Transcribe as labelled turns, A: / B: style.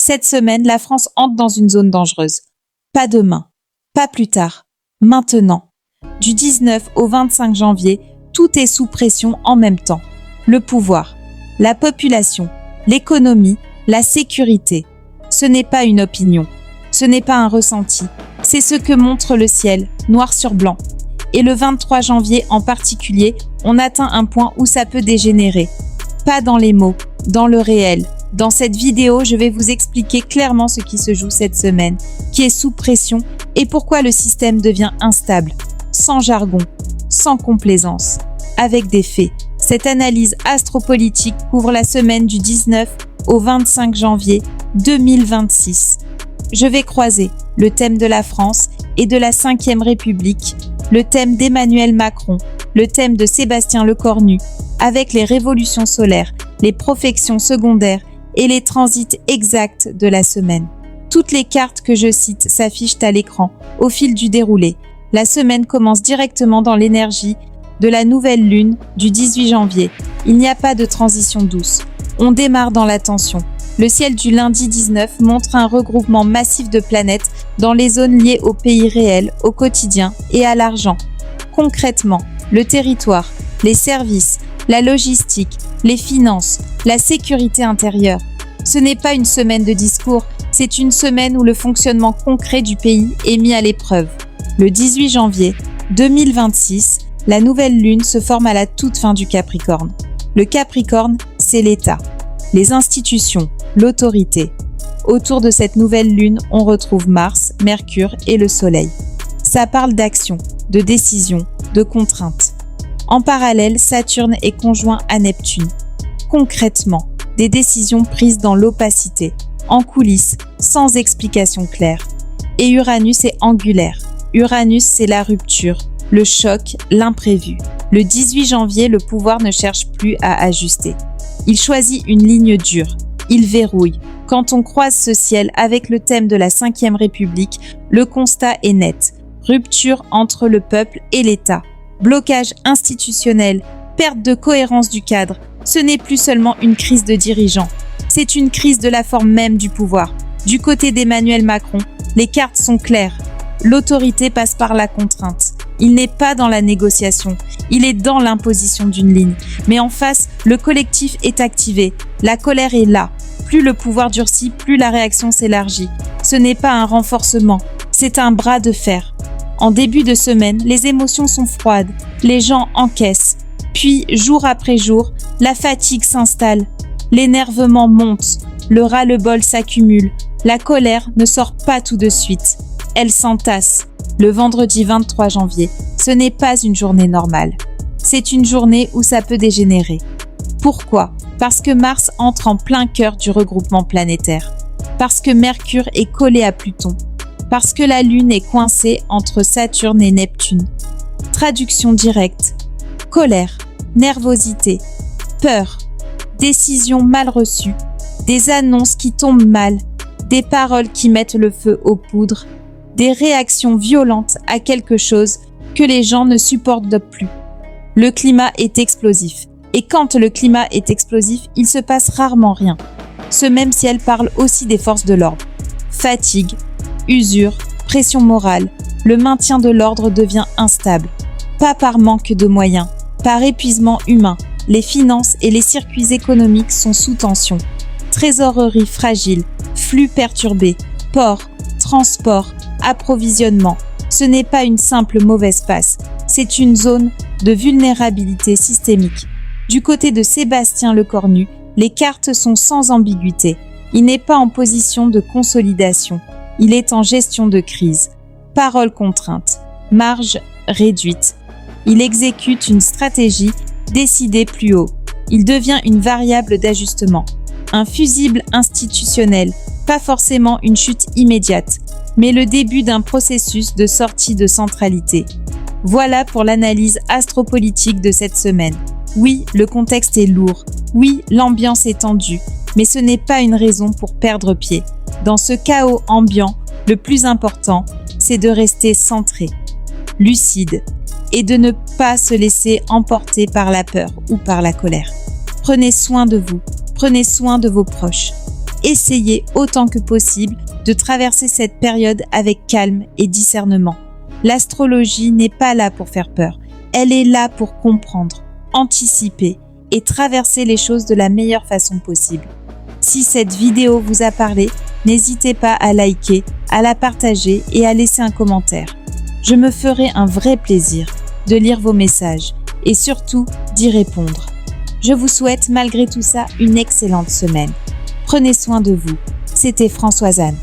A: Cette semaine, la France entre dans une zone dangereuse. Pas demain, pas plus tard, maintenant. Du 19 au 25 janvier, tout est sous pression en même temps. Le pouvoir, la population, l'économie, la sécurité. Ce n'est pas une opinion, ce n'est pas un ressenti, c'est ce que montre le ciel, noir sur blanc. Et le 23 janvier en particulier, on atteint un point où ça peut dégénérer. Pas dans les mots, dans le réel. Dans cette vidéo, je vais vous expliquer clairement ce qui se joue cette semaine, qui est sous pression et pourquoi le système devient instable, sans jargon, sans complaisance, avec des faits. Cette analyse astropolitique couvre la semaine du 19 au 25 janvier 2026. Je vais croiser le thème de la France et de la Ve République, le thème d'Emmanuel Macron, le thème de Sébastien Lecornu, avec les révolutions solaires, les profections secondaires et les transits exacts de la semaine. Toutes les cartes que je cite s'affichent à l'écran au fil du déroulé. La semaine commence directement dans l'énergie de la nouvelle lune du 18 janvier. Il n'y a pas de transition douce. On démarre dans la tension. Le ciel du lundi 19 montre un regroupement massif de planètes dans les zones liées au pays réel, au quotidien et à l'argent. Concrètement, le territoire, les services, la logistique, les finances, la sécurité intérieure. Ce n'est pas une semaine de discours, c'est une semaine où le fonctionnement concret du pays est mis à l'épreuve. Le 18 janvier 2026, la nouvelle lune se forme à la toute fin du Capricorne. Le Capricorne, c'est l'État, les institutions, l'autorité. Autour de cette nouvelle lune, on retrouve Mars, Mercure et le Soleil. Ça parle d'action, de décision, de contrainte. En parallèle, Saturne est conjoint à Neptune. Concrètement, des décisions prises dans l'opacité, en coulisses, sans explication claire. Et Uranus est angulaire. Uranus, c'est la rupture, le choc, l'imprévu. Le 18 janvier, le pouvoir ne cherche plus à ajuster. Il choisit une ligne dure. Il verrouille. Quand on croise ce ciel avec le thème de la Ve République, le constat est net. Rupture entre le peuple et l'État. Blocage institutionnel, perte de cohérence du cadre. Ce n'est plus seulement une crise de dirigeants. C'est une crise de la forme même du pouvoir. Du côté d'Emmanuel Macron, les cartes sont claires. L'autorité passe par la contrainte. Il n'est pas dans la négociation, il est dans l'imposition d'une ligne. Mais en face, le collectif est activé. La colère est là. Plus le pouvoir durcit, plus la réaction s'élargit. Ce n'est pas un renforcement, c'est un bras de fer. En début de semaine, les émotions sont froides, les gens encaissent. Puis, jour après jour, la fatigue s'installe, l'énervement monte, le ras-le-bol s'accumule, la colère ne sort pas tout de suite. Elle s'entasse. Le vendredi 23 janvier, ce n'est pas une journée normale. C'est une journée où ça peut dégénérer. Pourquoi ? Parce que Mars entre en plein cœur du regroupement planétaire. Parce que Mercure est collé à Pluton. Parce que la Lune est coincée entre Saturne et Neptune. Traduction directe. Colère, nervosité, peur, décisions mal reçues, des annonces qui tombent mal, des paroles qui mettent le feu aux poudres, des réactions violentes à quelque chose que les gens ne supportent plus. Le climat est explosif. Et quand le climat est explosif, il se passe rarement rien. Ce même ciel parle aussi des forces de l'ordre. Fatigue, usure, pression morale, le maintien de l'ordre devient instable. Pas par manque de moyens, par épuisement humain. Les finances et les circuits économiques sont sous tension. Trésorerie fragile, flux perturbés, ports, transport, approvisionnement. Ce n'est pas une simple mauvaise passe, c'est une zone de vulnérabilité systémique. Du côté de Sébastien Lecornu, les cartes sont sans ambiguïté. Il n'est pas en position de consolidation, il est en gestion de crise. Paroles contraintes, marge réduite. Il exécute une stratégie décidée plus haut. Il devient une variable d'ajustement. Un fusible institutionnel, pas forcément une chute immédiate, mais le début d'un processus de sortie de centralité. Voilà pour l'analyse astropolitique de cette semaine. Oui, le contexte est lourd. Oui, l'ambiance est tendue. Mais ce n'est pas une raison pour perdre pied. Dans ce chaos ambiant, le plus important, c'est de rester centré, lucide, et de ne pas se laisser emporter par la peur ou par la colère. Prenez soin de vous, prenez soin de vos proches. essayez autant que possible de traverser cette période avec calme et discernement. L'astrologie n'est pas là pour faire peur, elle est là pour comprendre, anticiper et traverser les choses de la meilleure façon possible. Si cette vidéo vous a parlé, n'hésitez pas à liker, à la partager et à laisser un commentaire. Je me ferai un vrai plaisir de lire vos messages et surtout d'y répondre. Je vous souhaite malgré tout ça une excellente semaine. Prenez soin de vous. C'était Françoise Anne.